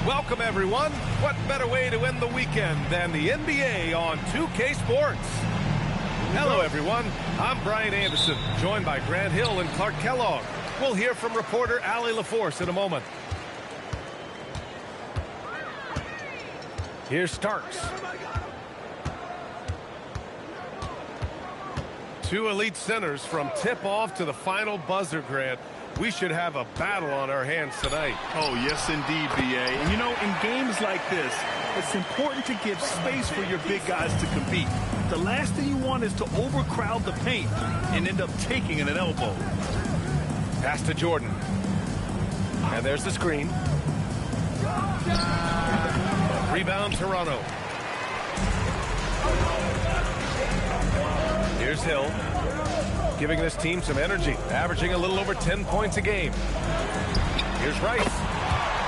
Welcome, everyone. What better way to end the weekend than the NBA on 2K Sports? Hello, everyone. I'm Brian Anderson, joined by Grant Hill and Clark Kellogg. We'll hear from reporter Allie LaForce in a moment. Here's Starks. Two elite centers from tip-off to the final buzzer, Grant. We should have a battle on our hands tonight. Oh, yes, indeed, B.A. And, you know, in games like this, it's important to give space for your big guys to compete. The last thing you want is to overcrowd the paint and end up taking an elbow. Pass to Jordan. And there's the screen. Rebound, Toronto. Here's Hill, giving this team some energy, averaging a little over 10 points a game. Here's Rice.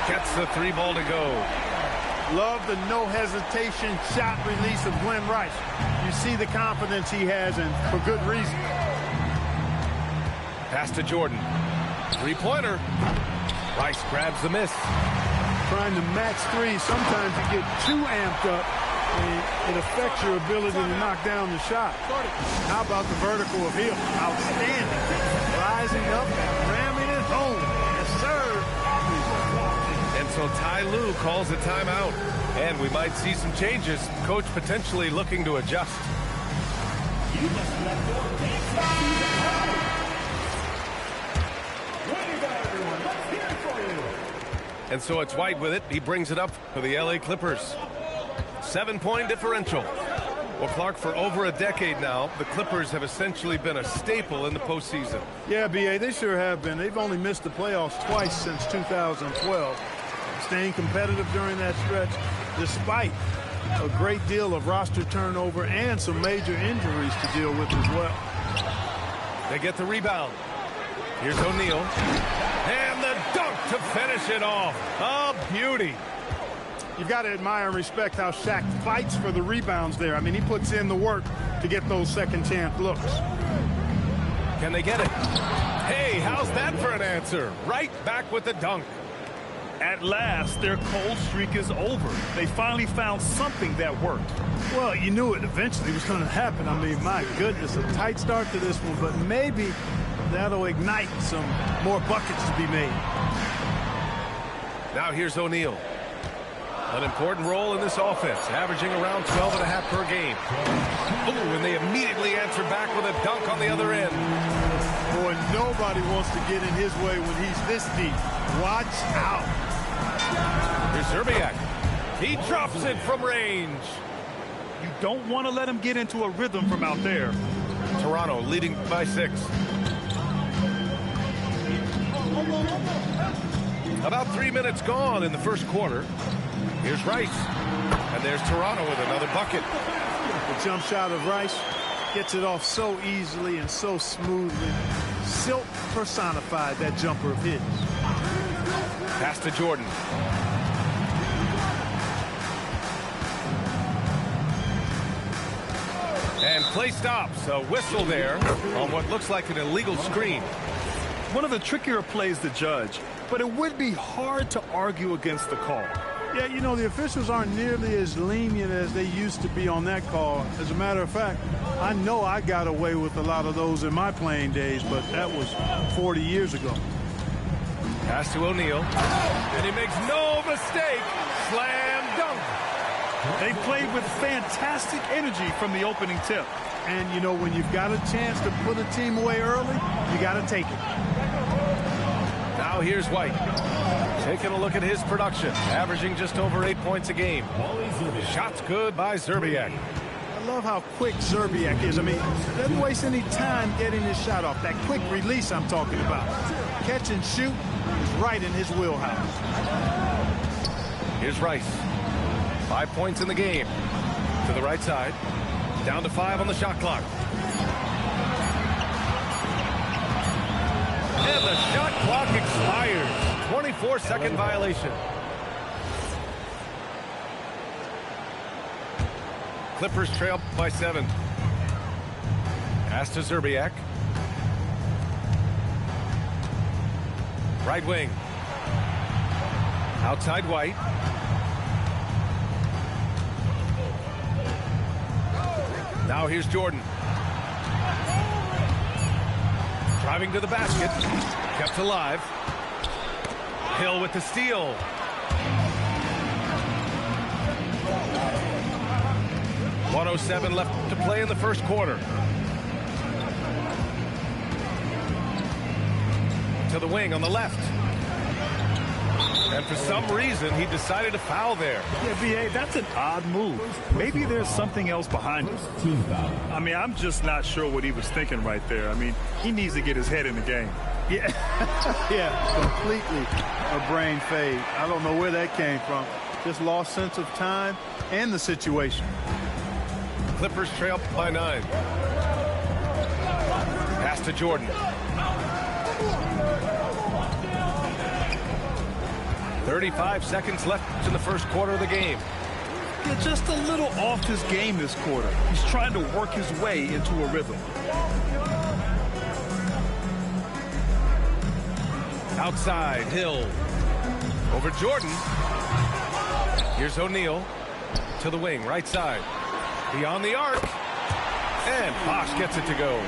Gets the three ball to go. Love the no-hesitation shot release of Glenn Rice. You see the confidence he has, and for good reason. Pass to Jordan. Three-pointer. Rice grabs the miss. Trying to match threes, sometimes you get too amped up, and it affects your ability to knock down the shot. How about the vertical of Hill? Outstanding. Rising up and ramming it home. Yes, sir. And so Ty Lue calls a timeout. And we might see some changes. Coach potentially looking to adjust. And so it's White with it. He brings it up for the LA Clippers. 7-point differential. Well, Clark, for over a decade now, the Clippers have essentially been a staple in the postseason. Yeah, B.A., they sure have been. They've only missed the playoffs twice since 2012. Staying competitive during that stretch, despite a great deal of roster turnover and some major injuries to deal with as well. They get the rebound. Here's O'Neal. And the dunk to finish it off. A beauty. You've got to admire and respect how Shaq fights for the rebounds there. I mean, he puts in the work to get those second-chance looks. Can they get it? Hey, how's that for an answer? Right back with the dunk. At last, their cold streak is over. They finally found something that worked. Well, you knew it eventually was going to happen. I mean, my goodness, a tight start to this one, but maybe that'll ignite some more buckets to be made. Now here's O'Neal. An important role in this offense, averaging around 12.5 per game. Oh, and they immediately answer back with a dunk on the other end. Boy, nobody wants to get in his way when he's this deep. Watch out. Here's Zerbiak. He drops it from range. You don't want to let him get into a rhythm from out there. Toronto leading by 6. About 3 minutes gone in the first quarter. Here's Rice. And there's Toronto with another bucket. The jump shot of Rice gets it off so easily and so smoothly. Silk personified that jumper of his. Pass to Jordan. And play stops. A whistle there on what looks like an illegal screen. One of the trickier plays to judge, but it would be hard to argue against the call. Yeah, you know, the officials aren't nearly as lenient as they used to be on that call. As a matter of fact, I know I got away with a lot of those in my playing days, but that was 40 years ago. Pass to O'Neal. And he makes no mistake. Slam dunk. They played with fantastic energy from the opening tip. And, you know, when you've got a chance to put a team away early, you got to take it. Now here's White. Taking a look at his production, averaging just over 8 points a game. Shots good by Zerbiak. I love how quick Zerbiak is. I mean, doesn't waste any time getting his shot off. That quick release I'm talking about. Catch and shoot is right in his wheelhouse. Here's Rice. 5 points in the game. To the right side. Down to 5 on the shot clock. And the shot clock expires. 24-second violation. Clippers trail by 7. Pass to Zerbiak. Right wing. Outside White. Now here's Jordan. Driving to the basket. Kept alive. Hill with the steal. .107 left to play in the first quarter. To the wing on the left. And for some reason, he decided to foul there. Yeah, B.A., that's an odd move. Maybe there's something else behind it. I mean, I'm just not sure what he was thinking right there. I mean, he needs to get his head in the game. Yeah, yeah, completely a brain fade. I don't know where that came from. Just lost sense of time and the situation. Clippers trail by 9. Pass to Jordan. 35 seconds left in the first quarter of the game. Yeah, just a little off his game this quarter. He's trying to work his way into a rhythm. Outside, Hill. Over Jordan. Here's O'Neal. To the wing, right side. Beyond the arc. And Bosh gets it to go.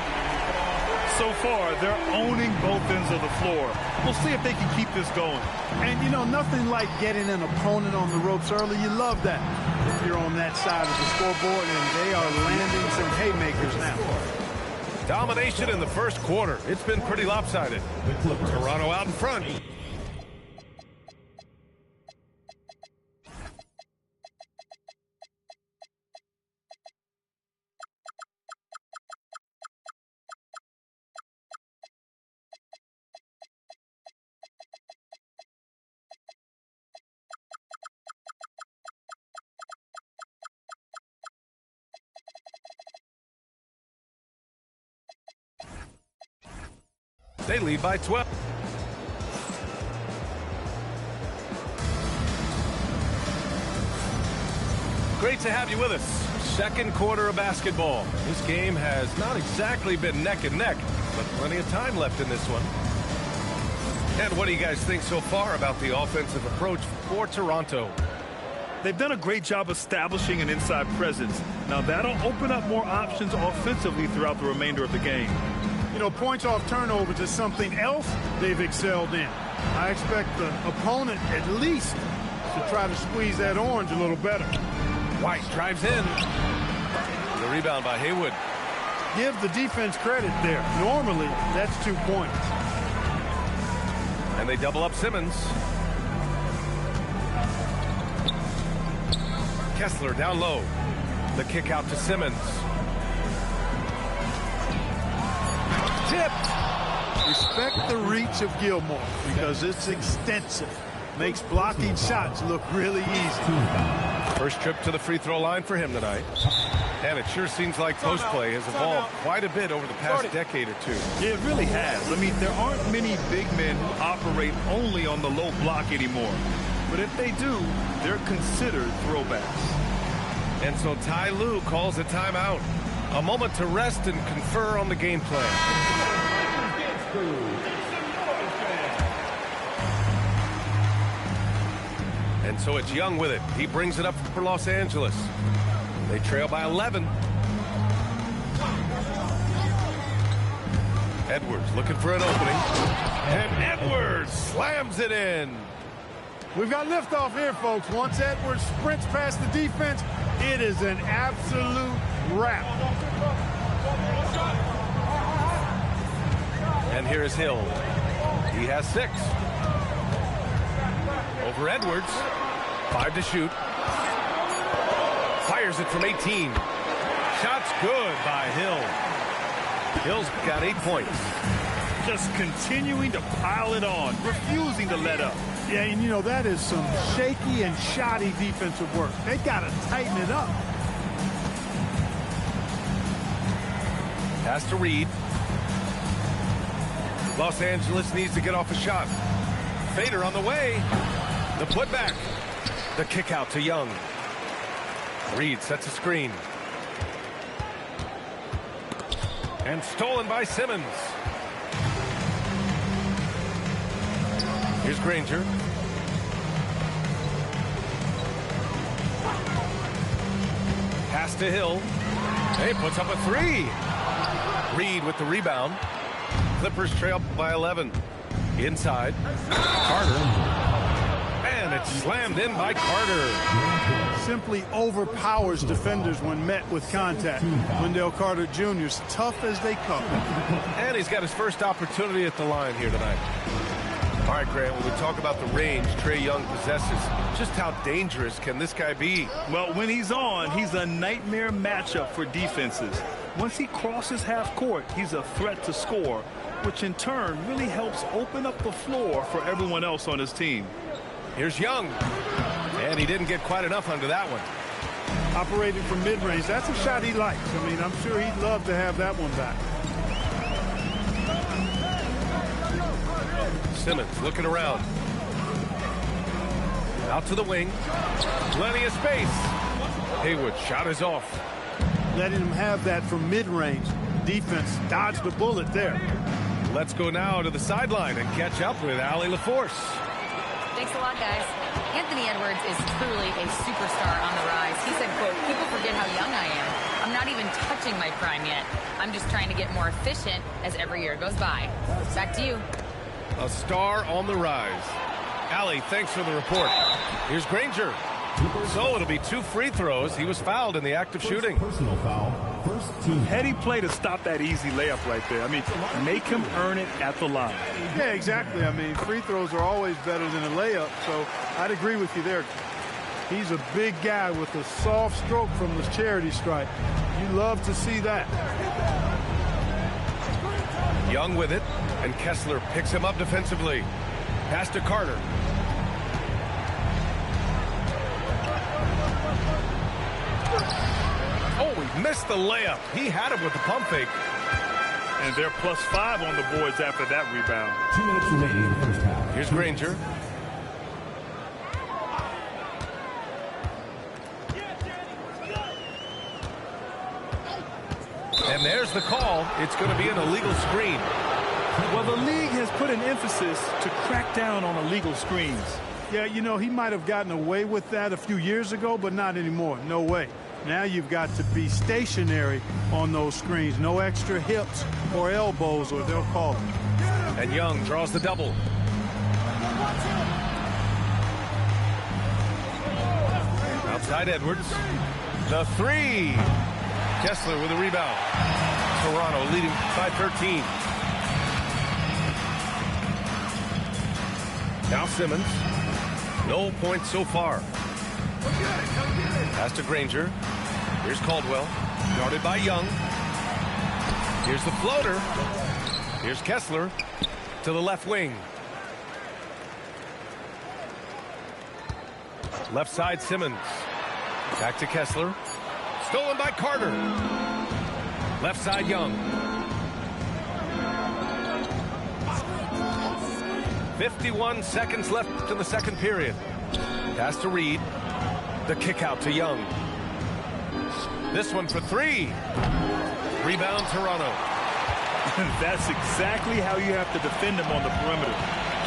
So far, they're owning both ends of the floor. We'll see if they can keep this going. And, you know, nothing like getting an opponent on the ropes early. You love that if you're on that side of the scoreboard, and they are landing some haymakers now. Domination in the first quarter. It's been pretty lopsided. Toronto out in front. They lead by 12. Great to have you with us. Second quarter of basketball. This game has not exactly been neck and neck, but plenty of time left in this one. And what do you guys think so far about the offensive approach for Toronto? They've done a great job establishing an inside presence. Now that'll open up more options offensively throughout the remainder of the game. You know, points off turnovers is something else they've excelled in. I expect the opponent at least to try to squeeze that orange a little better. White drives in. The rebound by Haywood. Give the defense credit there. Normally, that's 2 points. And they double up Simmons. Kessler down low. The kick out to Simmons. Tipped. Respect the reach of Gilmore because it's extensive. Makes blocking shots look really easy. First trip to the free throw line for him tonight. And it sure seems like post play has evolved quite a bit over the past decade or two. Yeah, it really has. I mean, there aren't many big men who operate only on the low block anymore. But if they do, they're considered throwbacks. And so Ty Lue calls a timeout. A moment to rest and confer on the game plan. And so it's Young with it. He brings it up for Los Angeles. They trail by 11. Edwards looking for an opening. And Edwards slams it in. We've got liftoff here, folks. Once Edwards sprints past the defense, it is an absolute wrap. And here is Hill. He has 6. Over Edwards. 5 to shoot. Fires it from 18. Shot's good by Hill. Hill's got 8 points. Just continuing to pile it on, refusing to let up. Yeah, and you know, that is some shaky and shoddy defensive work. They got to tighten it up. Pass to Reed. Los Angeles needs to get off a shot. Fader on the way. The putback. The kick out to Young. Reed sets a screen. And stolen by Simmons. Here's Granger. Pass to Hill. He puts up a three. Reed with the rebound. Clippers trail by 11. Inside. Carter. And it's slammed in by Carter. Simply overpowers defenders when met with contact. Wendell Carter Jr. is tough as they come. And he's got his first opportunity at the line here tonight. All right, Grant, when we talk about the range Trae Young possesses, just how dangerous can this guy be? Well, when he's on, he's a nightmare matchup for defenses. Once he crosses half court, he's a threat to score, which in turn really helps open up the floor for everyone else on his team. Here's Young. And he didn't get quite enough under that one. Operating from mid-range, that's a shot he likes. I mean, I'm sure he'd love to have that one back. Simmons looking around. Out to the wing. Plenty of space. Haywood shot is off. Letting him have that from mid-range. Defense dodged the bullet there. Let's go now to the sideline and catch up with Allie LaForce. Thanks a lot, guys. Anthony Edwards is truly a superstar on the rise. He said, quote, "People forget how young I am. I'm not even touching my prime yet. I'm just trying to get more efficient as every year goes by." Back to you. A star on the rise. Allie, thanks for the report. Here's Granger. So it'll be 2 free throws. He was fouled in the act of shooting. Personal foul. First team. Heady play to stop that easy layup right there. I mean, make him earn it at the line. Yeah, exactly. I mean, free throws are always better than a layup, so I'd agree with you there. He's a big guy with a soft stroke from the charity stripe. You love to see that. Young with it, and Kessler picks him up defensively. Pass to Carter. Oh, he missed the layup. He had him with the pump fake. And they're +5 on the boards after that rebound. 2 minutes remaining in the first half. Here's Granger. And there's the call. It's going to be an illegal screen. Well, the league has put an emphasis to crack down on illegal screens. Yeah, you know, he might have gotten away with that a few years ago, but not anymore. No way. Now you've got to be stationary on those screens. No extra hips or elbows, or they'll call it. And Young draws the double. Outside Edwards. The three. Kessler with a rebound. Toronto leading by 13. Now Simmons. No points so far. Pass to Granger. Here's Caldwell. Guarded by Young. Here's the floater. Here's Kessler to the left wing. Left side Simmons. Back to Kessler. Stolen by Carter. Left side Young. 51 seconds left in the second period. Pass to Reed. The kick out to Young. This one for three. Rebound Toronto. That's exactly how you have to defend him on the perimeter.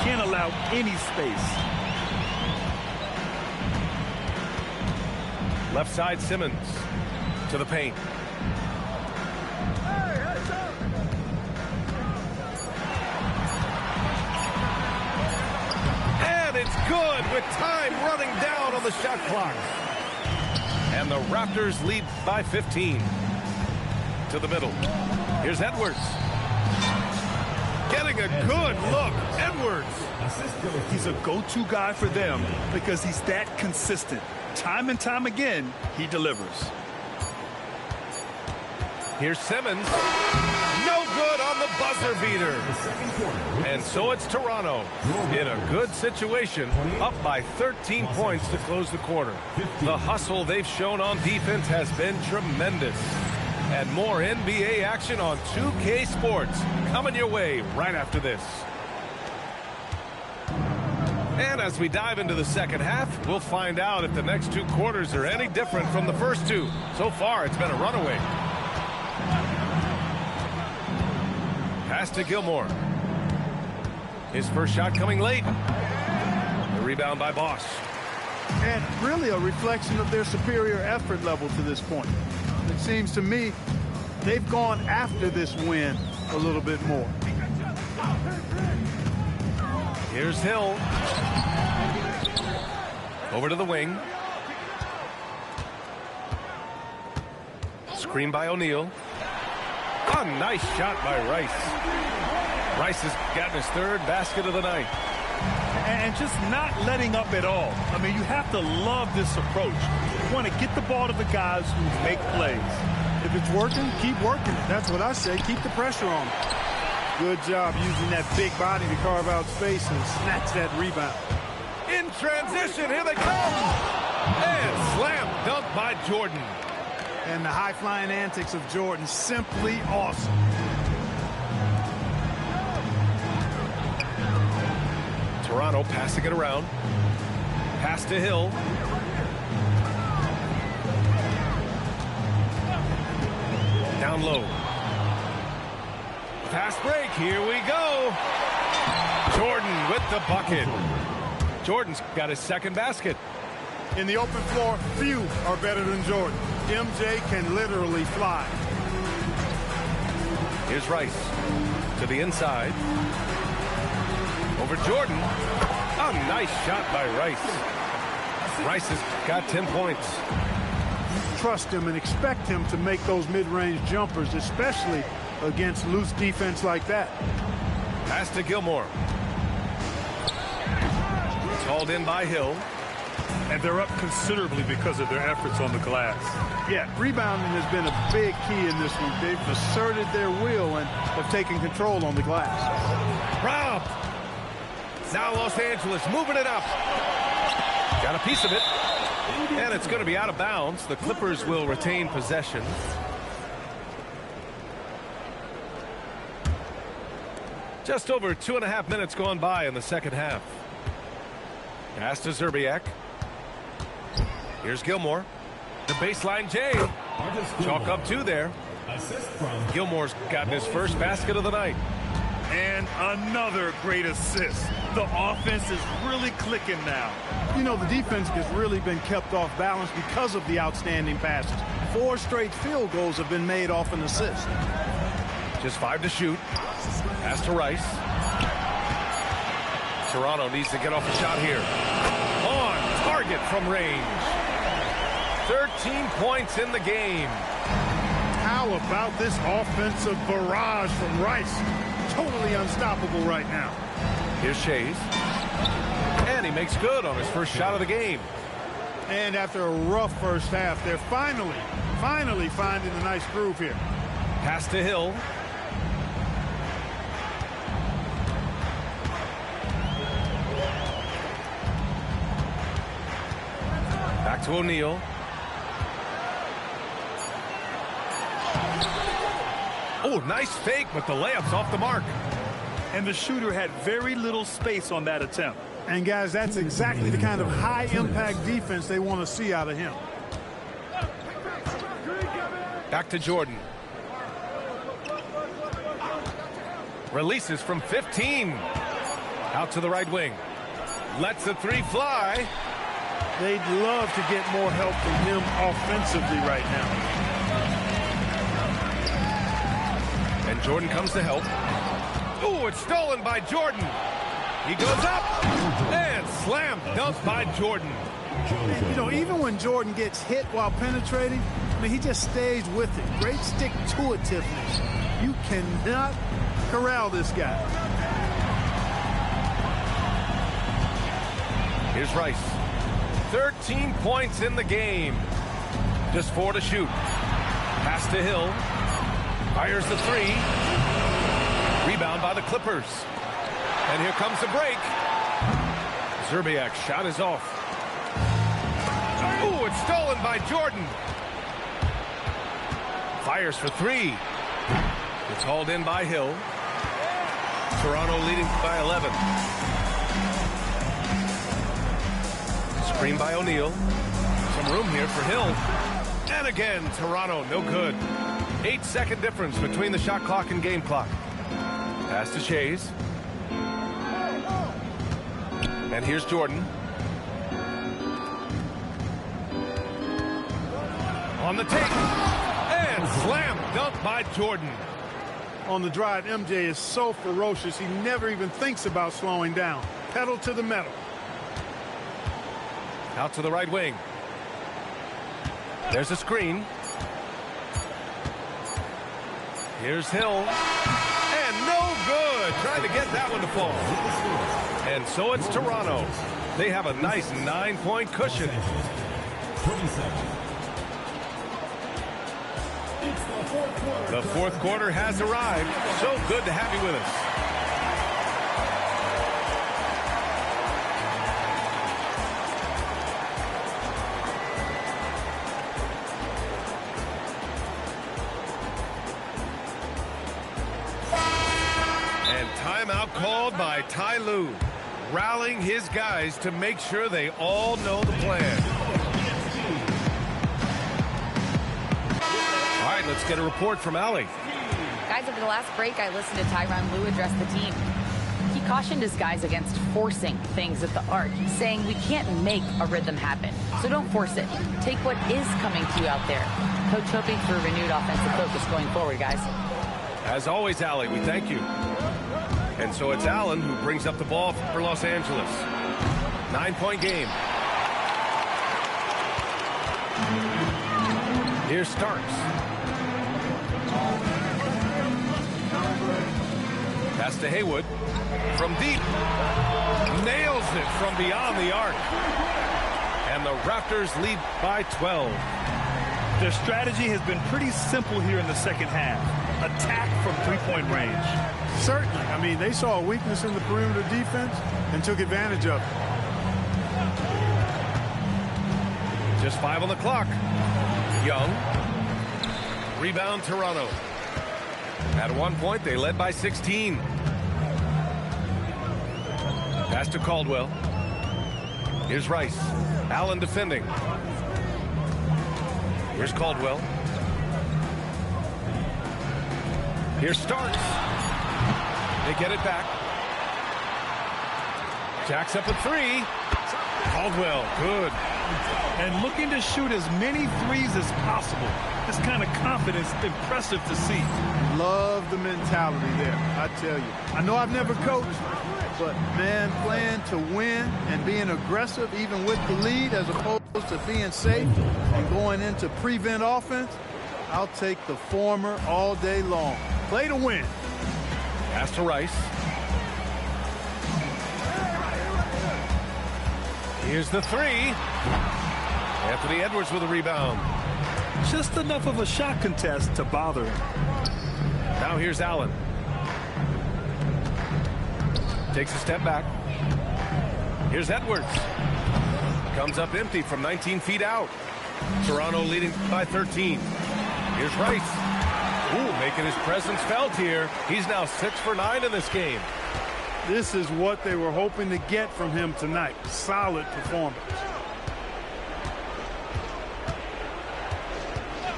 Can't allow any space. Left side Simmons to the paint. And it's good with time running down on the shot clock. And the Raptors lead by 15. To the middle. Here's Edwards. Getting a good look. Edwards. He's a go-to guy for them because he's that consistent. Time and time again, he delivers. Here's Simmons. No good on the buzzer beater. And so it's Toronto in a good situation, up by 13 points to close the quarter. The hustle they've shown on defense has been tremendous. And more NBA action on 2K Sports coming your way right after this. And as we dive into the second half, we'll find out if the next two quarters are any different from the first two. So far, it's been a runaway. Pass to Gilmore. His first shot coming late. The rebound by Bosch. And really a reflection of their superior effort level to this point. It seems to me they've gone after this win a little bit more. Here's Hill. Over to the wing. Screen by O'Neal. A nice shot by Rice. Rice has gotten his third basket of the night. And just not letting up at all. I mean, you have to love this approach. You want to get the ball to the guys who make plays. If it's working, keep working it. That's what I say. Keep the pressure on. Good job using that big body to carve out space and snatch that rebound. In transition, here they come. And slam dunk by Jordan. And the high-flying antics of Jordan, simply awesome. Toronto passing it around. Pass to Hill. Down low. Fast break. Here we go. Jordan with the bucket. Jordan's got his second basket. In the open floor, few are better than Jordan. MJ can literally fly. Here's Rice to the inside. Over Jordan. A nice shot by Rice. Rice has got 10 points. Trust him and expect him to make those mid-range jumpers, especially against loose defense like that. Pass to Gilmore. It's hauled in by Hill. And they're up considerably because of their efforts on the glass. Yeah, rebounding has been a big key in this one. They've asserted their will and have taken control on the glass. Robbed. Now Los Angeles moving it up. Got a piece of it. And it's going to be out of bounds. The Clippers will retain possession. Just over 2.5 minutes gone by in the second half. Pass to Szczerbiak. Here's Gilmore. The baseline J. Chalk up two there. Gilmore's gotten his first basket of the night. And another great assist. The offense is really clicking now. You know, the defense has really been kept off balance because of the outstanding passes. 4 straight field goals have been made off an assist. Just 5 to shoot. Pass to Rice. Toronto needs to get off a shot here. On target from range. 13 points in the game. How about this offensive barrage from Rice? Totally unstoppable right now. Here's Shays. And he makes good on his first shot of the game. And after a rough first half, they're finally finding a nice groove here. Pass to Hill. Back to O'Neal. Oh, nice fake, but the layup's off the mark. And the shooter had very little space on that attempt. And guys, that's exactly the kind of high-impact defense they want to see out of him. Back to Jordan. Releases from 15. Out to the right wing. Lets the three fly. They'd love to get more help from him offensively right now. And Jordan comes to help. Ooh, it's stolen by Jordan. He goes up and slam dunk by Jordan. You know, even when Jordan gets hit while penetrating, I mean, he just stays with it. Great stick-to-itiveness. You cannot corral this guy. Here's Rice. 13 points in the game. Just 4 to shoot. Pass to Hill. Fires the three. Rebound by the Clippers. And here comes the break. Szczerbiak's shot is off. Ooh, it's stolen by Jordan. Fires for 3. It's hauled in by Hill. Toronto leading by 11. Screen by O'Neal. Some room here for Hill. And again, Toronto, no good. 8-second difference between the shot clock and game clock. Pass to Shays. And here's Jordan. On the take. And slam dunk by Jordan. On the drive, MJ is so ferocious, he never even thinks about slowing down. Pedal to the metal. Out to the right wing. There's a screen. Here's Hill. And no good. Trying to get that one to fall. And so it's Toronto. They have a nice 9-point cushion. 20 seconds. The fourth quarter has arrived. So good to have you with us. And timeout called by Ty Lue, rallying his guys to make sure they all know the plan. All right, let's get a report from Allie. Guys, over the last break, I listened to Tyronn Lue address the team. He cautioned his guys against forcing things at the arc, saying we can't make a rhythm happen, so don't force it. Take what is coming to you out there. Coach hoping for a renewed offensive focus going forward, guys. As always, Allie, we thank you. And so it's Allen who brings up the ball for Los Angeles. 9-point game. Here's Starks. Pass to Haywood. From deep. Nails it from beyond the arc. And the Raptors lead by 12. Their strategy has been pretty simple here in the second half. Attack from three-point range. Certainly. I mean, they saw a weakness in the perimeter defense and took advantage of it. Just 5 on the clock. Young. Rebound Toronto. At one point, they led by 16. Pass to Caldwell. Here's Rice. Allen defending. Here's Caldwell. Here's Starks. They get it back. Jacks up a three. Caldwell, good. And looking to shoot as many threes as possible. This kind of confidence, impressive to see. Love the mentality there, I tell you. I know I've never coached, but, man, playing to win and being aggressive even with the lead as opposed to being safe and going into prevent offense, I'll take the former all day long. Play to win. Pass to Rice. Here's the three. Anthony Edwards with a rebound. Just enough of a shot contest to bother him. Now here's Allen. Takes a step back. Here's Edwards. Comes up empty from 19 feet out. Toronto leading by 13. Here's Rice. Ooh, making his presence felt here. He's now 6 for 9 in this game. This is what they were hoping to get from him tonight. Solid performance.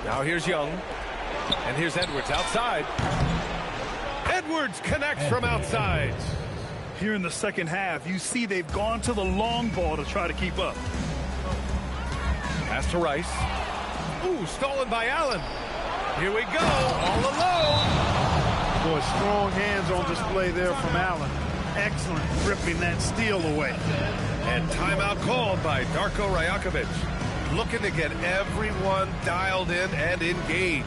Now here's Young. And here's Edwards outside. Edwards connects from outside. Here in the second half, you see they've gone to the long ball to try to keep up. Pass to Rice. Ooh, stolen by Allen. Here we go, all alone. Boy, strong hands on display there from Allen. Excellent, ripping that steal away. And timeout called by Darko Rajakovic. Looking to get everyone dialed in and engaged.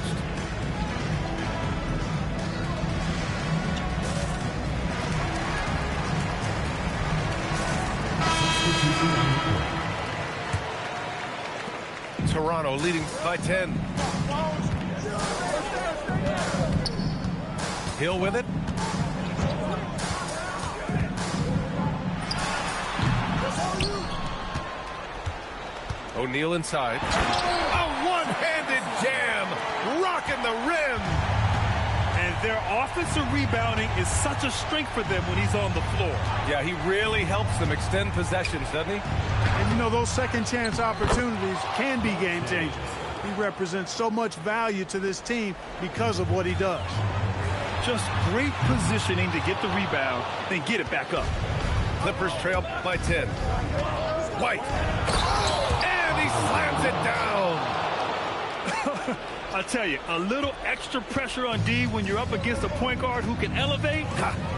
Toronto leading by 10. Hill with it. O'Neal inside. A one-handed jam, rocking the rim. And their offensive rebounding is such a strength for them when he's on the floor. Yeah, he really helps them extend possessions, doesn't he? And, you know, those second-chance opportunities can be game changers. He represents so much value to this team because of what he does. Just great positioning to get the rebound, then get it back up. Clippers trail by 10. White. And he slams it down. I tell you, a little extra pressure on D when you're up against a point guard who can elevate.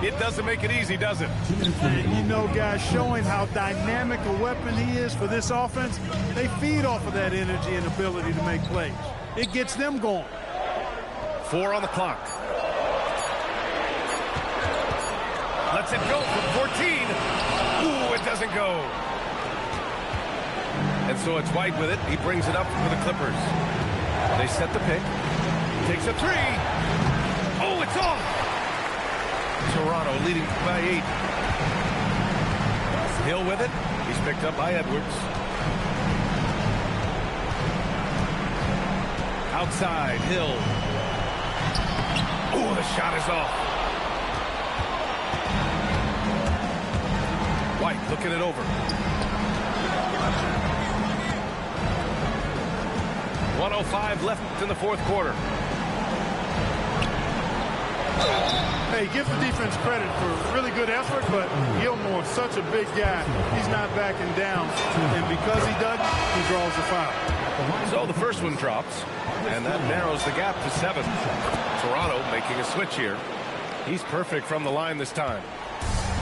It doesn't make it easy, does it? And you know, guys, showing how dynamic a weapon he is for this offense, they feed off of that energy and ability to make plays. It gets them going. 4 on the clock. Lets it go from 14. Ooh, it doesn't go. And so it's White with it. He brings it up for the Clippers. They set the pick. Takes a 3. Oh, it's off. Toronto leading by 8. Hill with it. He's picked up by Edwards. Outside, Hill. Oh, the shot is off. White looking it over. 1:05 left in the fourth quarter. Hey, give the defense credit for really good effort, but Gilmore, such a big guy, he's not backing down. And because he doesn't, he draws the foul. So the first one drops, and that narrows the gap to 7. Toronto making a switch here. He's perfect from the line this time.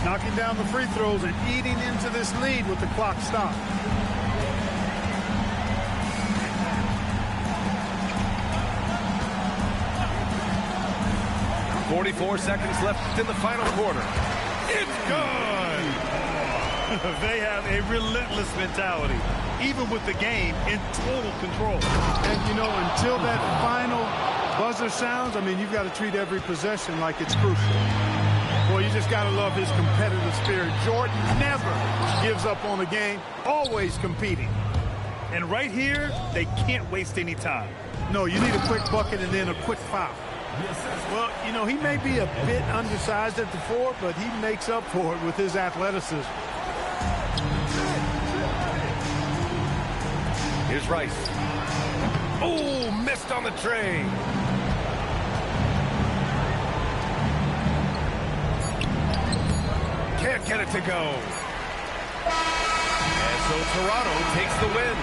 Knocking down the free throws and eating into this lead with the clock stopped. 44 seconds left in the final quarter. It's good! They have a relentless mentality, even with the game in total control. And, you know, until that final buzzer sounds, I mean, you've got to treat every possession like it's crucial. Well, you just got to love his competitive spirit. Jordan never gives up on a game, always competing. And right here, they can't waste any time. No, you need a quick bucket and then a quick foul. Well, you know, he may be a bit undersized at the 4, but he makes up for it with his athleticism. Here's Rice. Oh, missed on the tray. Can't get it to go. And so Toronto takes the win.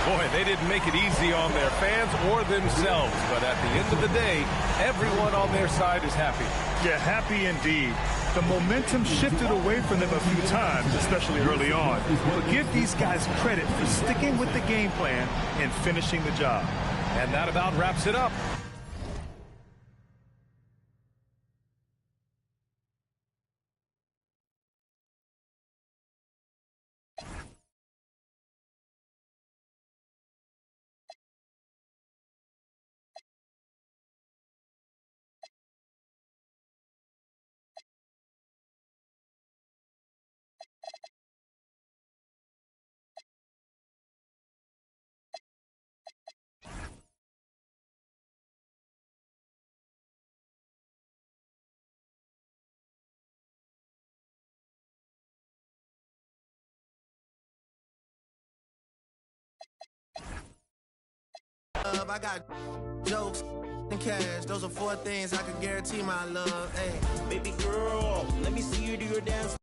Boy, they didn't make it easy on their fans or themselves. But at the end of the day, everyone on their side is happy. Yeah, happy indeed. The momentum shifted away from them a few times, especially early on. But give these guys credit for sticking with the game plan and finishing the job. And that about wraps it up. I got jokes and cash. Those are 4 things I can guarantee my love. Hey, baby girl, let me see you do your dance.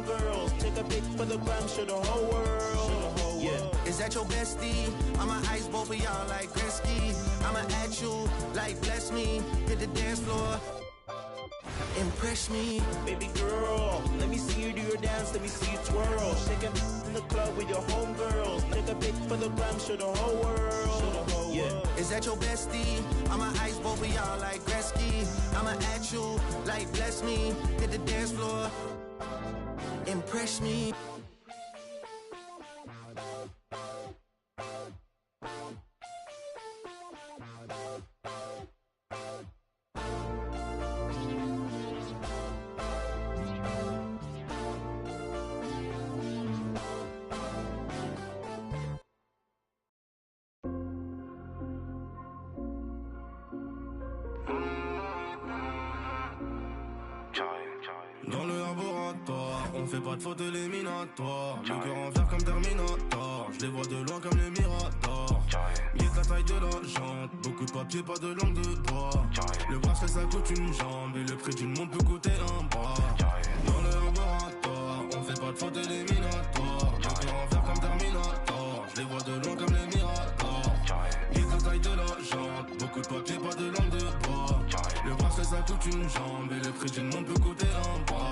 Girls, take a pic for the gram, show the whole world. Yeah, is that your bestie? I'ma ice both of y'all like Gretzky. I'ma at you like bless me. Hit the dance floor. Impress me, baby girl. Let me see you do your dance, let me see you twirl. Shaking in the club with your homegirls. Take a pic for the gram, show the whole world. Yeah, is that your bestie? I'ma ice both of y'all like Gretzky. I'ma at you like bless me. Hit the dance floor. Impress me. Dans le laboratoire, on fait pas de faute éliminatoire. Le cœur en fer comme Terminator. Je les vois de loin comme les Miradors. Guette la taille de la jante. Beaucoup de papier, pas de langue de bois. Le bracelet ça coûte une jambe. Et le prix d'une montre peut coûter un bras. Dans le laboratoire, on fait pas de faute éliminatoire. Le cœur en fer comme Terminator. Je je les vois de loin comme les miradors. Vite la taille de la jante, beaucoup de papier, pas de langue de bois. Le bracelet ça coûte une jambe et le prix d'une montre peut coûter un bras.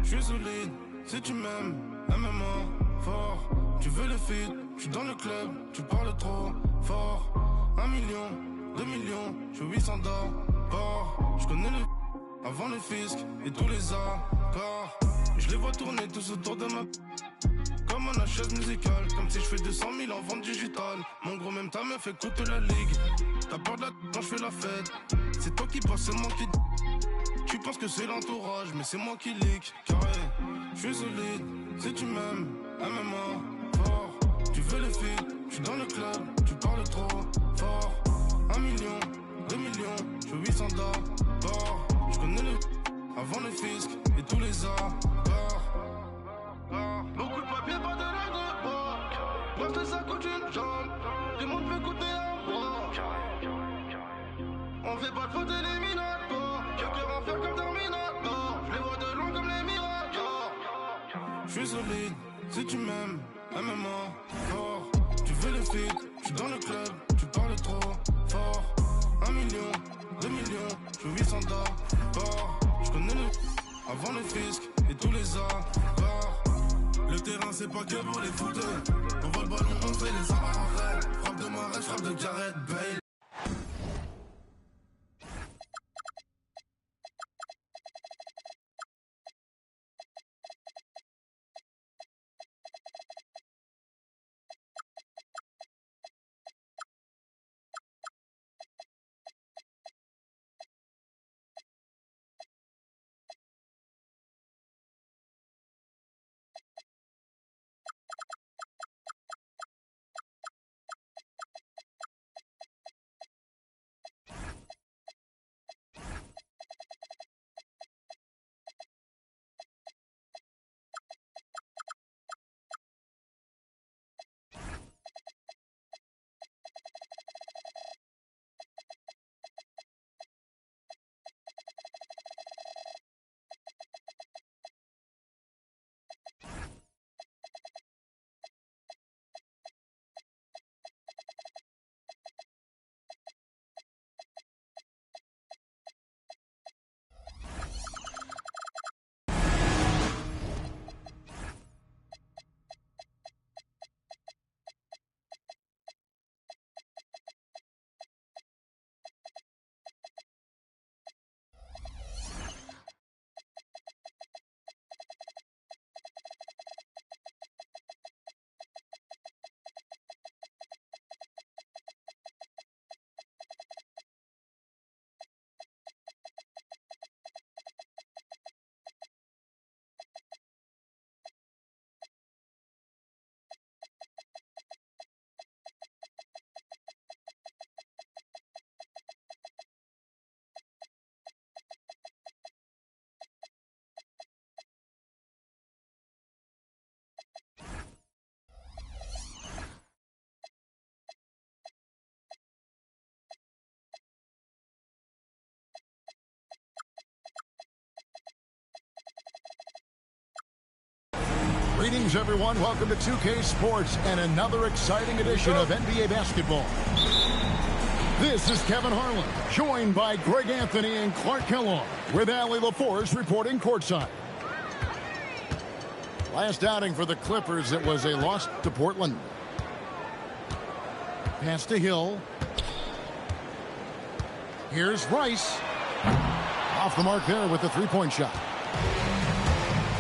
J'suis solide, si tu m'aimes, MMA, fort. Tu veux le feed, j'suis dans le club, tu parles trop fort. 1 million, 2 millions, j'fais 800 d'abord. J'connais le avant le fisc et tous les accords. Je les vois tourner tous autour de ma comme un chaise musicale. Comme si je fais 200 000 en vente digitale. Mon gros même ta meuf écoute la ligue. T'as peur de la quand je fais la fête. C'est toi qui passes, c'est moi qui. Tu penses que c'est l'entourage, mais c'est moi qui leak. Carré, je suis solide, si tu m'aimes, MMA, fort. Tu veux les filles, je suis dans le club, tu parles trop fort. 1 million, 2 millions, je fais 800 d'abord. Je connais le avant le fisc et tous les accords. Beaucoup de papier, pas de langue de bois. Parce que ça coûte une jambe, tout le monde veut coûter un bras. On fait pas de faute éliminatoire. J'ai cœur en fer comme Terminator. Je les vois de loin comme les miradors. Je suis solide, si tu m'aimes, MMA, fort. Tu veux le feed, je suis dans le club, tu parles trop fort. 1 million, 2 millions, je fais 800 d'abord. Je connais le avant le fisc et tous les accords. Le terrain c'est pas que pour les footers. On voit le ballon, on fait les arrêts. Frappe de Marais, frappe de Gareth Bale. Greetings, everyone. Welcome to 2K Sports and another exciting edition of NBA basketball. This is Kevin Harlan, joined by Greg Anthony and Clark Kellogg, with Allie LaForce reporting courtside. Last outing for the Clippers, it was a loss to Portland. Pass to Hill. Here's Rice. Off the mark there with the three-point shot.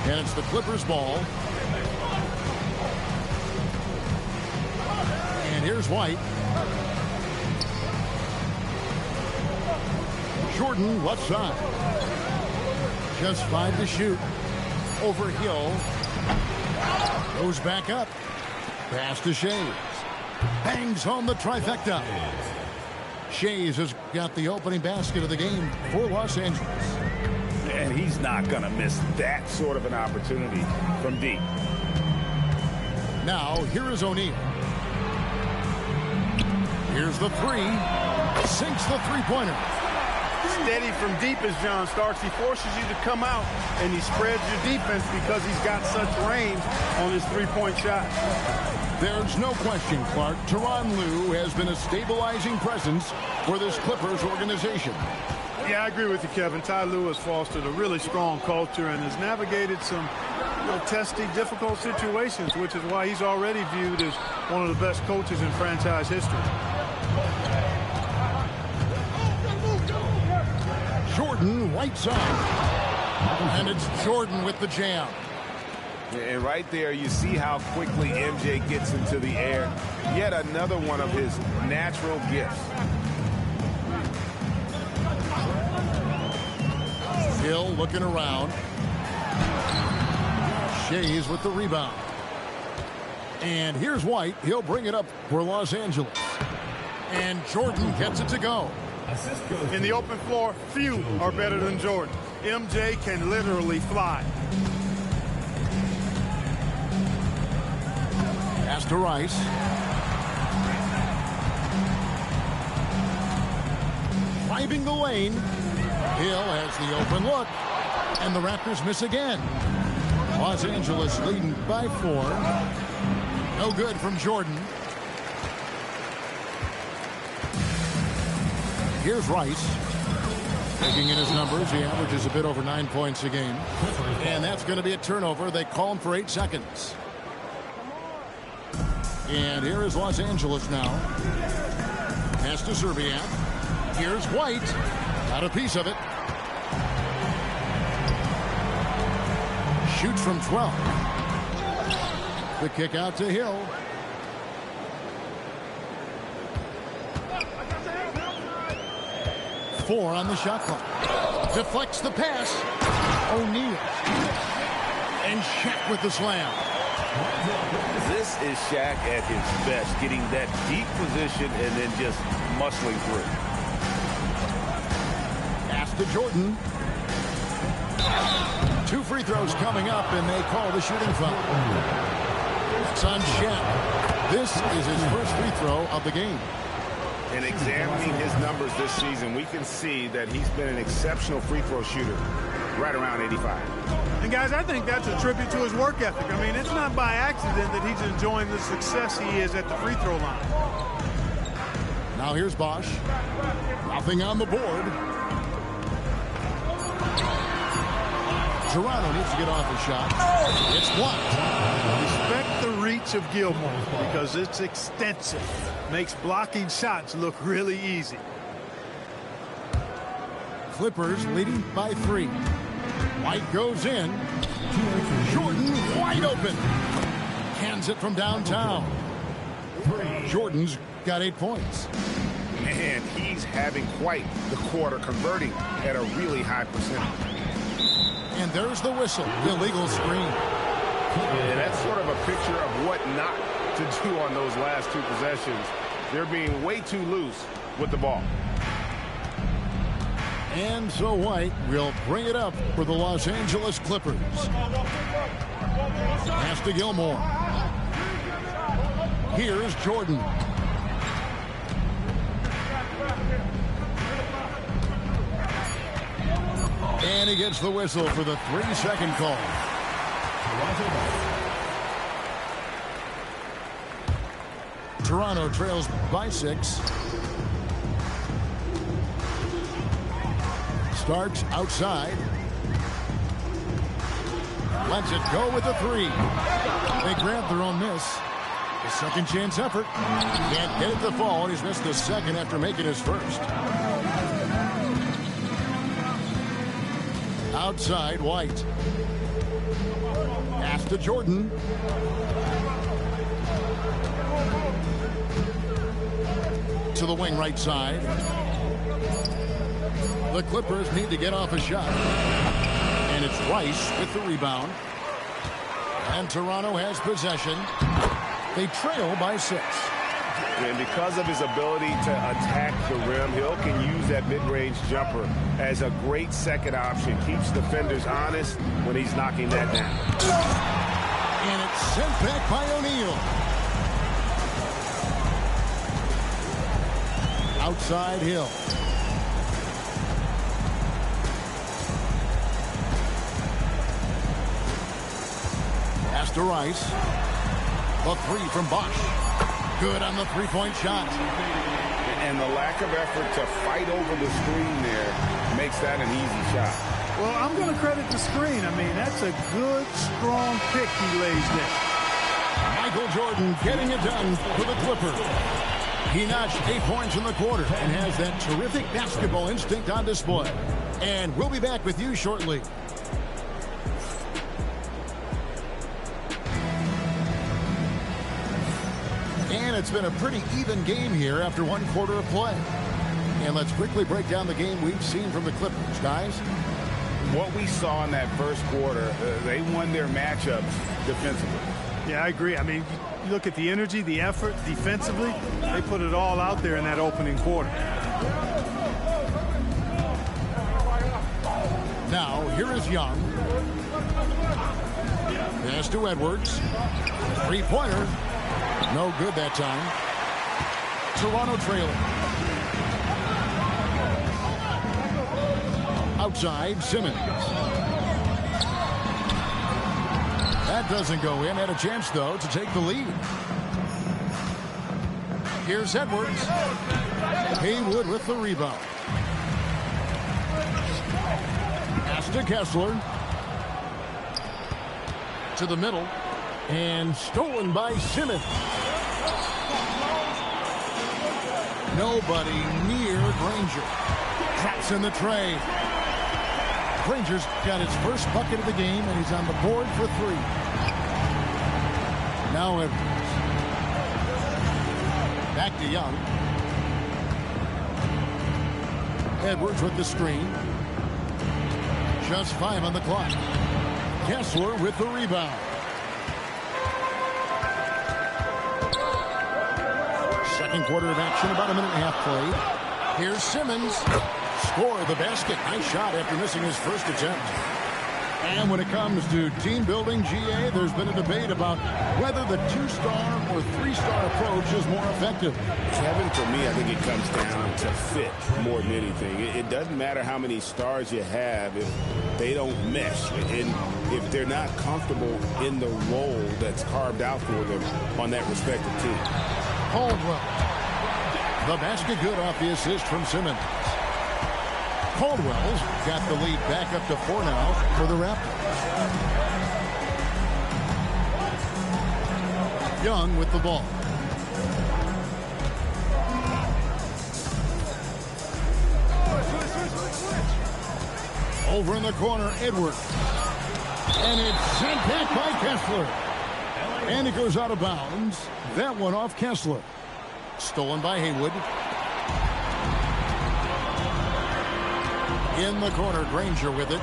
And it's the Clippers' ball. And here's White. Jordan, left side. Just 5 to shoot. Over Hill. Goes back up. Pass to Shays. Bangs home the trifecta. Shays has got the opening basket of the game for Los Angeles. And he's not going to miss that sort of an opportunity from deep. Now, here is O'Neal. Here's the three. Sinks the three-pointer. Steady from deep as John Starks. He forces you to come out, and he spreads your defense because he's got such range on his three-point shot. There's no question, Clark, Tyronn Lue has been a stabilizing presence for this Clippers organization. Yeah, I agree with you, Kevin. Ty Lue has fostered a really strong culture and has navigated some testy, difficult situations, which is why he's already viewed as one of the best coaches in franchise history. Jordan, right side. And it's Jordan with the jam. And right there, you see how quickly MJ gets into the air. Yet another one of his natural gifts. Hill looking around. Shays with the rebound. And here's White. He'll bring it up for Los Angeles. And Jordan gets it to go. In the open floor, few are better than Jordan. MJ can literally fly. Pass to Rice. Driving the lane. Hill has the open look. And the Raptors miss again. Los Angeles leading by 4. No good from Jordan. Here's Rice. Taking in his numbers, he averages a bit over 9 points a game. And that's going to be a turnover. They call him for 8 seconds. And here is Los Angeles now. Pass to Serbiak. Here's White. Got a piece of it. Shoots from 12. The kick out to Hill. Four on the shot clock. Deflects the pass. O'Neal. And Shaq with the slam. This is Shaq at his best, getting that deep position and then just muscling through. Pass to Jordan. 2 free throws coming up, and they call the shooting foul. It's on Shaq. This is his first free throw of the game. And examining his numbers this season, we can see that he's been an exceptional free throw shooter, right around 85. And guys, I think that's a tribute to his work ethic. I mean, it's not by accident that he's enjoying the success he is at the free throw line. Now here's Bosch. Nothing on the board. Toronto needs to get off a shot. It's blocked. Respect the reach of Gilmore because it's extensive. Makes blocking shots look really easy. Clippers leading by 3. White goes in. Jordan wide open. Cans it from downtown. Jordan's got 8 points. Man, he's having quite the quarter, converting at a really high percentage. And there's the whistle. Illegal screen. And that's sort of a picture of what not to do on those last 2 possessions. They're being way too loose with the ball. And so White will bring it up for the Los Angeles Clippers. Pass to Gilmore. Here's Jordan. And he gets the whistle for the 3-second call. Toronto trails by 6. Starts outside. Lets it go with a 3. They grab their own miss. A second chance effort. Can't get it to fall. He's missed the second after making his first. Outside, White. Pass to Jordan. To the wing right side. The Clippers need to get off a shot. And it's Rice with the rebound. And Toronto has possession. They trail by 6. And because of his ability to attack the rim, Hill can use that mid-range jumper as a great second option. Keeps defenders honest when he's knocking that down. And it's sent back by O'Neal. Outside Hill. Pass to Rice. A three from Bosch. Good on the three-point shot. And the lack of effort to fight over the screen there makes that an easy shot. Well, I'm going to credit the screen. I mean, that's a good, strong pick he lays there. Michael Jordan getting it done for the Clippers. He notched 8 points in the quarter and has that terrific basketball instinct on display. And we'll be back with you shortly. And it's been a pretty even game here after one quarter of play. And let's quickly break down the game we've seen from the Clippers, guys. What we saw in that first quarter, they won their matchups defensively. Yeah, I agree. I mean, you look at the energy, the effort defensively, they put it all out there in that opening quarter. Now, here is Young. Pass to Edwards. Three-pointer. No good that time. Toronto trailing. Outside, Simmons. That doesn't go in. Had a chance, though, to take the lead. Here's Edwards. Haywood with the rebound. Pass to Kessler. To the middle. And stolen by Simmons. Nobody near Granger. Traps in the tray. Granger's got his first bucket of the game, and he's on the board for three. Now Edwards. Back to Young. Edwards with the screen. Just 5 on the clock. Kessler with the rebound. Second quarter of action, about a minute and a half played. Here's Simmons. Score the basket. Nice shot after missing his first attempt. And when it comes to team building, GA, there's been a debate about whether the 2-star or 3-star approach is more effective. Kevin, for me, I think it comes down to fit more than anything. It doesn't matter how many stars you have if they don't mesh. And if they're not comfortable in the role that's carved out for them on that respective team. Caldwell. The basket good off the assist from Simmons. Caldwell's got the lead back up to 4 now for the Raptors. Young with the ball. Over in the corner, Edwards. And it's sent back by Kessler. And it goes out of bounds. That one off Kessler. Stolen by Haywood. In the corner, Granger with it.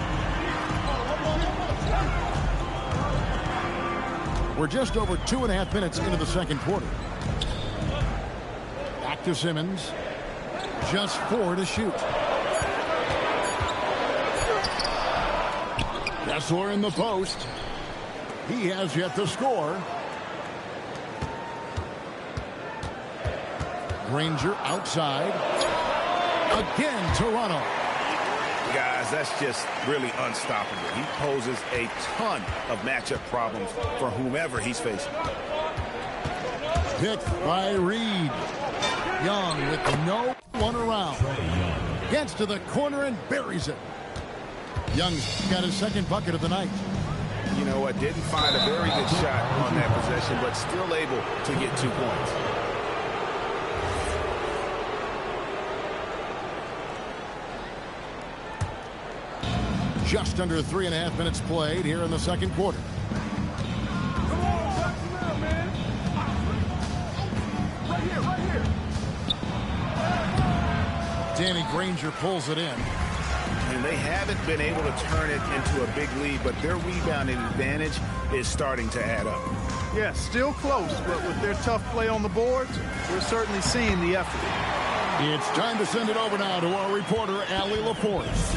We're just over 2.5 minutes into the second quarter. Back to Simmons. Just 4 to shoot. Kessler in the post. He has yet to score. Granger outside. Again, Toronto. Guys, that's just really unstoppable. He poses a ton of matchup problems for whomever he's facing. Picked by Reed. Young with no one around. Gets to the corner and buries it. Young's got his second bucket of the night. You know what? Didn't find a very good shot on that possession, but still able to get 2 points. Just under 3.5 minutes played here in the second quarter. Danny Granger pulls it in. And they haven't been able to turn it into a big lead, but their rebounding advantage is starting to add up. Yeah, still close, but with their tough play on the boards, we're certainly seeing the effort. It's time to send it over now to our reporter, Allie LaForce.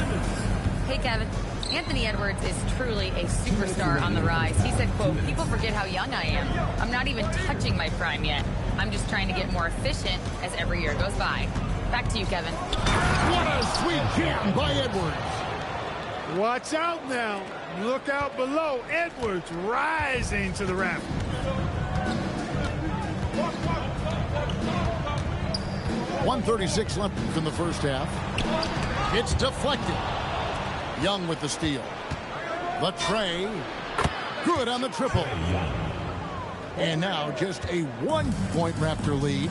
Hey, Kevin. Anthony Edwards is truly a superstar on the rise. He said, quote, "People forget how young I am. I'm not even touching my prime yet. I'm just trying to get more efficient as every year goes by." Back to you, Kevin. What a sweet jam by Edwards. Watch out now. Look out below. Edwards rising to the rafters. 1:36 left in the first half. It's deflected. Young with the steal. The tray. Good on the triple. And now just a 1-point Raptor lead.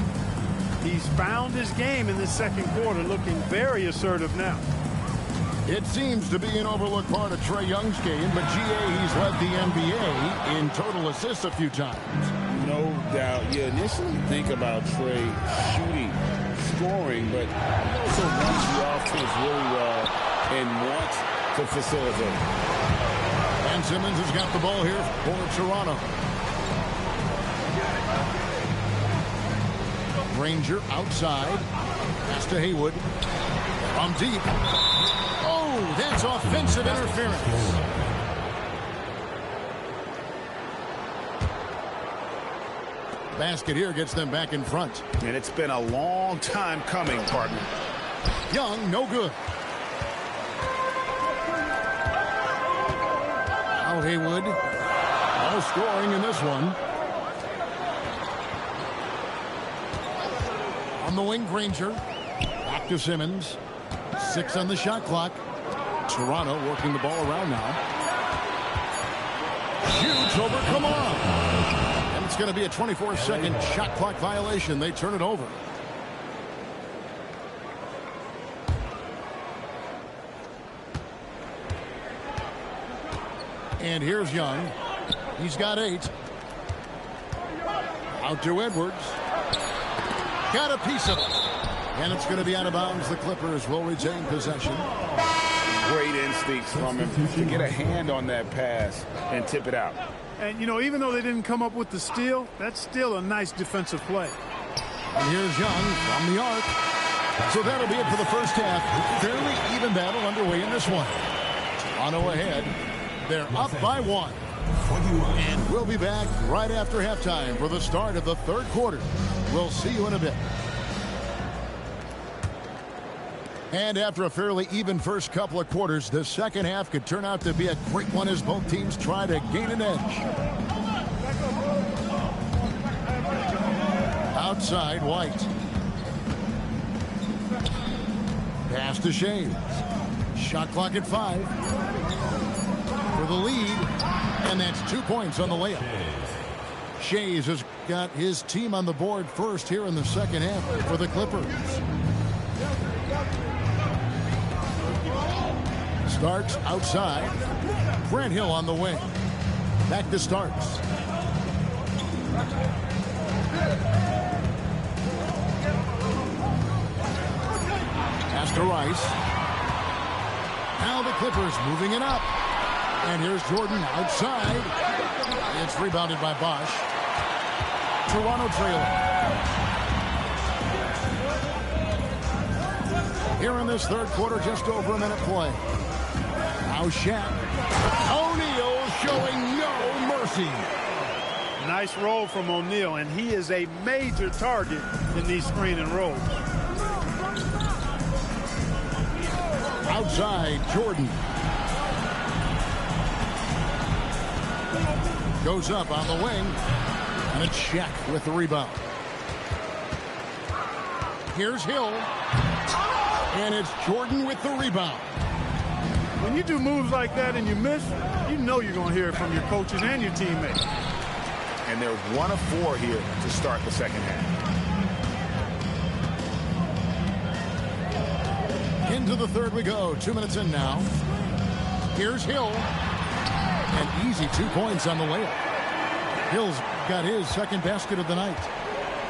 He's found his game in the second quarter, looking very assertive now. It seems to be an overlooked part of Trae Young's game, but GA, he's led the NBA in total assists a few times. No doubt. You initially think about Trae shooting, scoring, but he also runs the offense really well and wants to facilitate. And Simmons has got the ball here for Toronto. Granger outside. Pass to Haywood. From deep. Oh, that's offensive interference. Basket here gets them back in front. And it's been a long time coming, partner. Young, no good. Now Haywood. No scoring in this one. On the wing, Granger. Back to Simmons. 6 on the shot clock. Toronto working the ball around now. Shoots over, come on. And it's going to be a 24-second shot clock violation. They turn it over. And here's Young. He's got 8. Out to Edwards. Got a piece of it. And it's going to be out of bounds. The Clippers will retain possession. Great instincts from him to get a hand on that pass and tip it out. And, you know, even though they didn't come up with the steal, that's still a nice defensive play. And here's Young from the arc. So that'll be it for the first half. Fairly even battle underway in this one. Toronto ahead. They're up by 1. And we'll be back right after halftime for the start of the third quarter. We'll see you in a bit. And after a fairly even first couple of quarters, the second half could turn out to be a great one as both teams try to gain an edge. Outside, White. Pass to Shea. Shot clock at 5. For the lead. And that's 2 points on the layup. Shays has got his team on the board first here in the second half for the Clippers. Starks outside. Grant Hill on the wing. Back to Starks. Pass to Rice. Now the Clippers moving it up. And here's Jordan outside. It's rebounded by Bosch. Toronto trailing. Here in this third quarter, just over a minute play. Now Shaq. O'Neal showing no mercy. Nice roll from O'Neal, and he is a major target in these screen and rolls. Outside, Jordan. Goes up on the wing. And it's Shaq with the rebound. Here's Hill. And it's Jordan with the rebound. When you do moves like that and you miss, you know you're going to hear it from your coaches and your teammates. And they're 1 of 4 here to start the second half. Into the third we go. 2 minutes in now. Here's Hill. And easy 2 points on the layup. Hill's got his second basket of the night.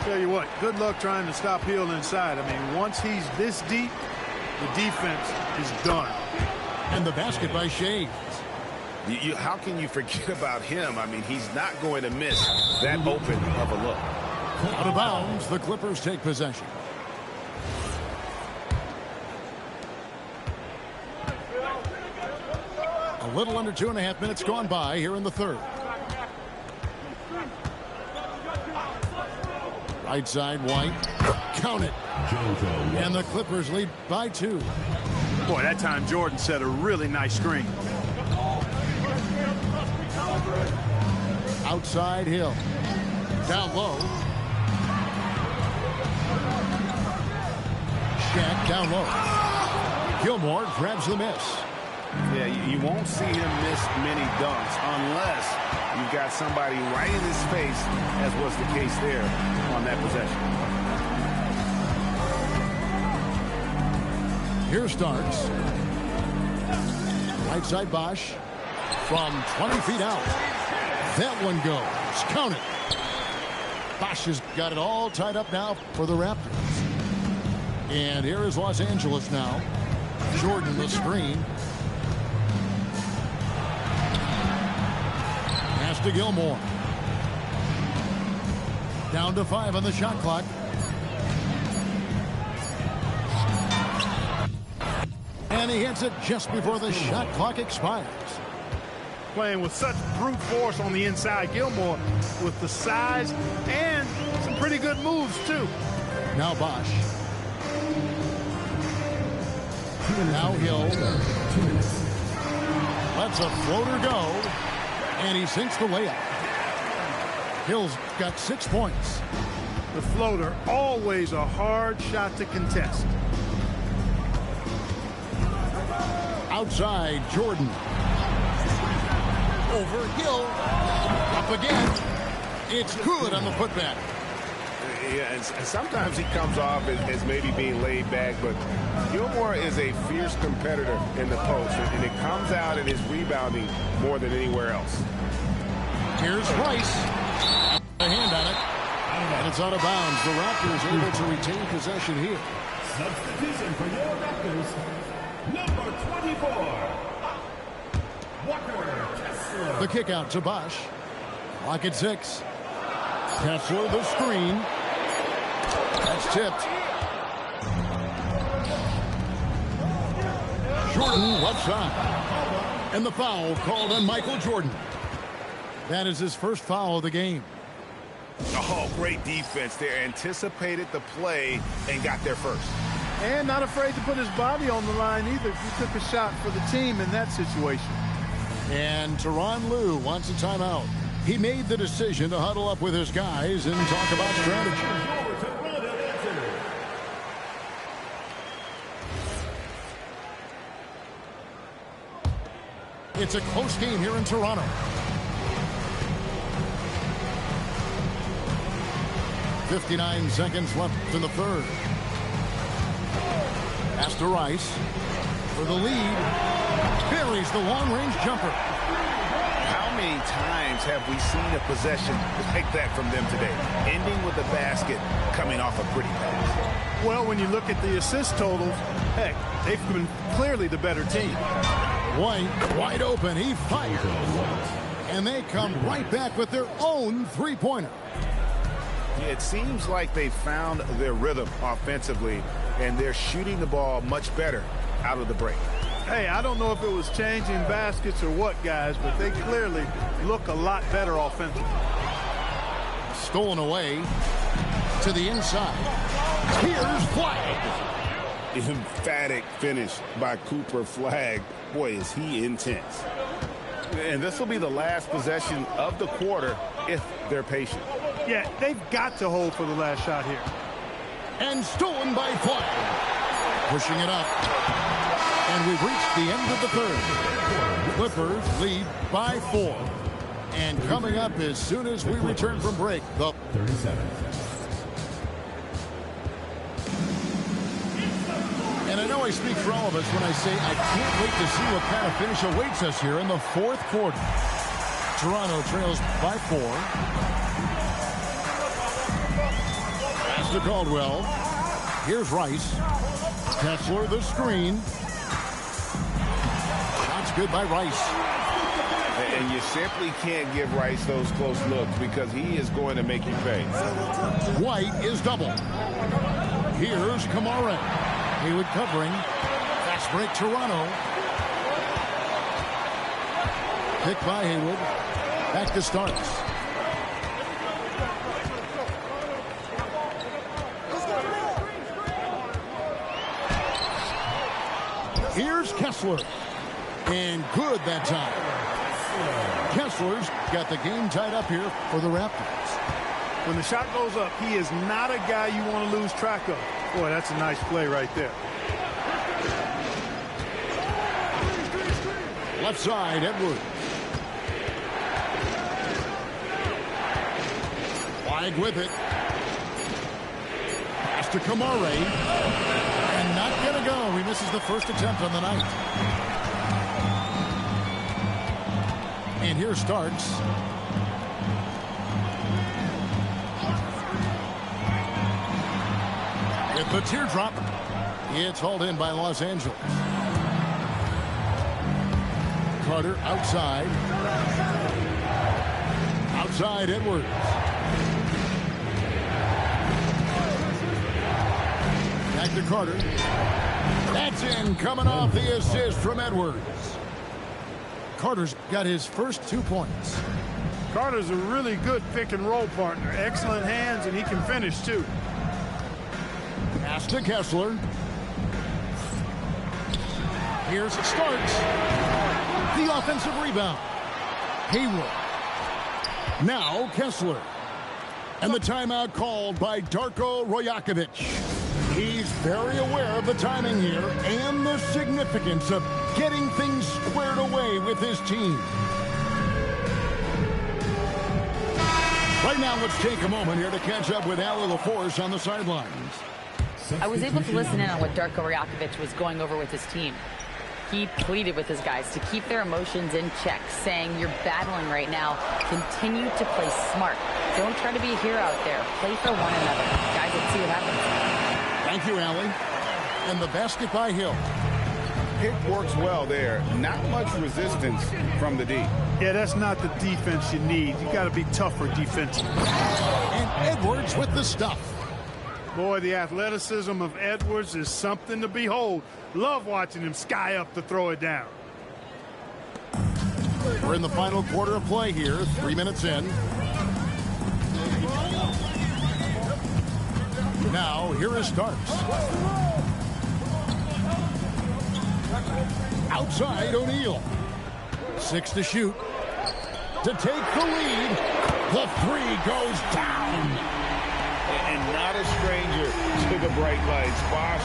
Tell you what, good luck trying to stop Hill inside. I mean, once he's this deep, the defense is done. And the basket by Shea. How can you forget about him? I mean, he's not going to miss that open of a look. Out of bounds, the Clippers take possession. A little under 2.5 minutes gone by here in the third. Right side, White. Count it. And the Clippers lead by 2. Boy, that time Jordan set a really nice screen. Outside, Hill. Down low. Shaq down low. Gilmore grabs the miss. Yeah, you won't see him miss many dunks unless you've got somebody right in his face, as was the case there on that possession. Here Starks. Right side Bosch from 20 feet out. That one goes. Count it. Bosch has got it all tied up now for the Raptors. And here is Los Angeles now. Jordan the screen. Pass to Gilmore. Down to 5 on the shot clock. And he hits it just before the shot clock expires. Playing with such brute force on the inside. Gilmore with the size and some pretty good moves, too. Now Bosch. Now Hill. Lets a floater go. And he sinks the layup. Hill's got 6 points. The floater, always a hard shot to contest. Outside, Jordan. Over Hill. Up again. It's good on the putback. Yeah, and sometimes he comes off as maybe being laid back, but Gilmore is a fierce competitor in the post, and it comes out in his rebounding more than anywhere else. Here's Rice. A hand on it. And it's out of bounds. The Raptors able to retain possession here. Substitution for your Raptors, number 24, Walker Kessler. The kick out to Bosch. Clock at 6. Kessler the screen. That's tipped. Jordan left side. And the foul called on Michael Jordan. That is his first foul of the game. Oh, great defense there. Anticipated the play and got there first. And not afraid to put his body on the line either. He took a shot for the team in that situation. And Tyronn Lue wants a timeout. He made the decision to huddle up with his guys and talk about strategy. It's a close game here in Toronto. .59 seconds left in the third. Pass to Rice for the lead. Buries the long-range jumper. How many times have we seen a possession like that from them today? Ending with a basket, coming off a pretty pass. Well, when you look at the assist totals, heck, they've been clearly the better team. White wide open. He fires. And they come right back with their own three-pointer. It seems like they found their rhythm offensively, and they're shooting the ball much better out of the break. Hey, I don't know if it was changing baskets or what, guys, but they clearly look a lot better offensively. Stolen away to the inside. Here's Flagg. Emphatic finish by Cooper Flagg. Boy, is he intense. And this will be the last possession of the quarter if they're patient. Yeah, they've got to hold for the last shot here. And stolen by Flagg. Pushing it up. And we've reached the end of the third. Clippers lead by 4. And coming up as soon as we return from break, the 37. And I know I speak for all of us when I say I can't wait to see what kind of finish awaits us here in the fourth quarter. Toronto trails by 4. Pass to Caldwell. Here's Rice. Kessler the screen. Shot's good by Rice. And you simply can't give Rice those close looks because he is going to make you pay. White is double. Here's Kamara. Haywood covering. Fast break Toronto. Pick by Haywood. Back to Starks. Here's Kessler. And good that time. Kessler's got the game tied up here for the Raptors. When the shot goes up, he is not a guy you want to lose track of. Boy, that's a nice play right there. Left side, Edwards. Wide with it. Pass to Kamare. And not going to go. He misses the first attempt on the night. And here Starks. With the teardrop. It's hauled in by Los Angeles. Carter outside. Outside Edwards. Back to Carter. That's in, coming off the assist from Edwards. Carter's got his first 2 points. Carter's a really good pick and roll partner. Excellent hands, and he can finish too. Pass to Kessler. Here's Starks. The offensive rebound. Hayward. Now Kessler. And the timeout called by Darko Rajakovic. He's very aware of the timing here and the significance of getting things squared away with his team. Right now, let's take a moment here to catch up with Allie LaForce on the sidelines. I was able to listen in on what Darko Rajakovic was going over with his team. He pleaded with his guys to keep their emotions in check, saying, you're battling right now. Continue to play smart. Don't try to be a hero out there. Play for one another. Guys, let's see what happens. Thank you, Allie. And the basket by Hill. It works well there. Not much resistance from the D. Yeah, that's not the defense you need. You got to be tougher defensively. And Edwards with the stuff. Boy, the athleticism of Edwards is something to behold. Love watching him sky up to throw it down. We're in the final quarter of play here. 3 minutes in. Now, here is Starks. Outside, O'Neal. 6 to shoot. To take the lead. The 3 goes down. And not a stranger to the bright lights. Bosch,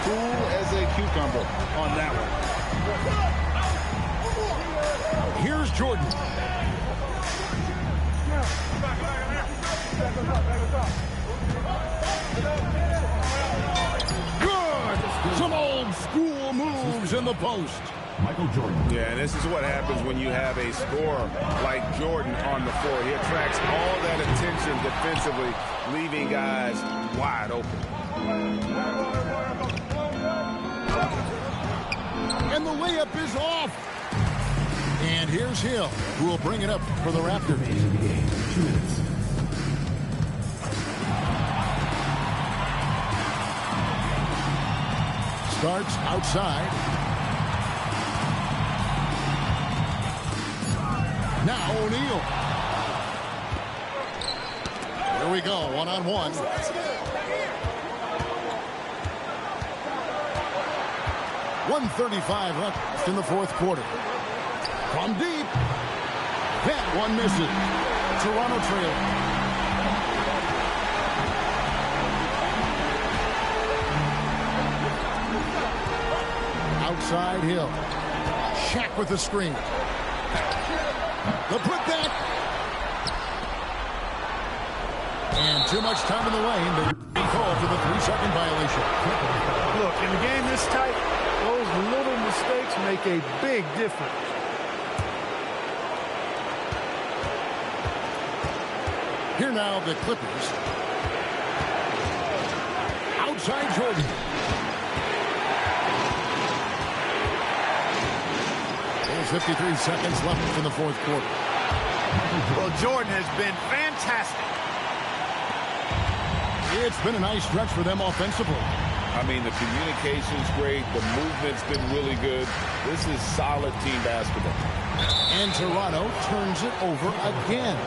cool as a cucumber on that one. Here's Jordan. Good. Some old school moves in the post. Michael Jordan. Yeah, and this is what happens when you have a scorer like Jordan on the floor. He attracts all that attention defensively, leaving guys wide open. And the layup is off. And here's Hill, who will bring it up for the Raptors. 2 minutes. Starts outside. Now O'Neal. Here we go, one-on-one. .135 left in the fourth quarter. From deep. That one misses. Toronto trailing. Outside Hill. Shaq with the screen. The put back. And too much time in the lane. They call for the 3-second violation. Look, in a game this tight, those little mistakes make a big difference. Here now, the Clippers. Outside Jordan. There's 53 seconds left in the fourth quarter. Well, Jordan has been fantastic. It's been a nice stretch for them offensively. I mean, the communication's great. The movement's been really good. This is solid team basketball. And Toronto turns it over again.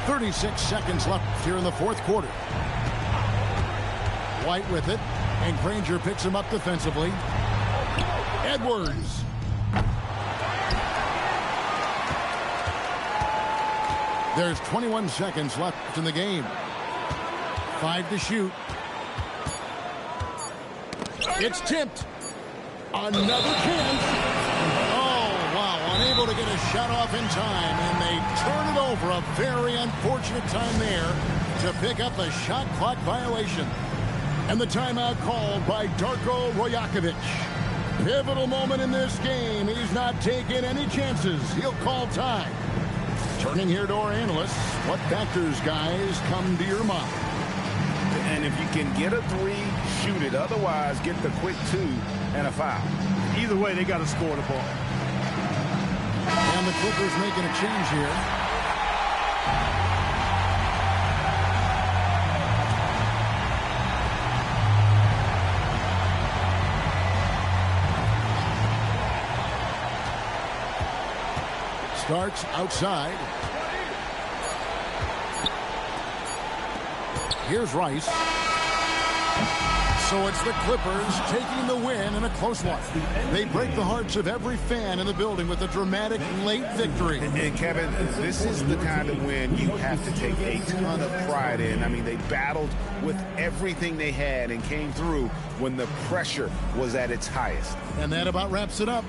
.36 seconds left here in the fourth quarter. White with it, and Granger picks him up defensively. Edwards. There's 21 seconds left in the game. 5 to shoot. It's tipped. Another chance. Oh, wow. Unable to get a shot off in time, and they turn it over. A very unfortunate time there to pick up a shot clock violation. And the timeout called by Darko Rajakovic. Pivotal moment in this game. He's not taking any chances. He'll call time. Turning here to our analysts, what factors, guys, come to your mind? And if you can get a 3, shoot it. Otherwise, get the quick 2 and a foul. Either way, they got to score the ball. And the Clippers making a change here. Starts outside. Here's Rice. So it's the Clippers taking the win in a close one. They break the hearts of every fan in the building with a dramatic late victory. And Kevin, this is the kind of win you have to take a ton of pride in. I mean, they battled with everything they had and came through when the pressure was at its highest. And that about wraps it up.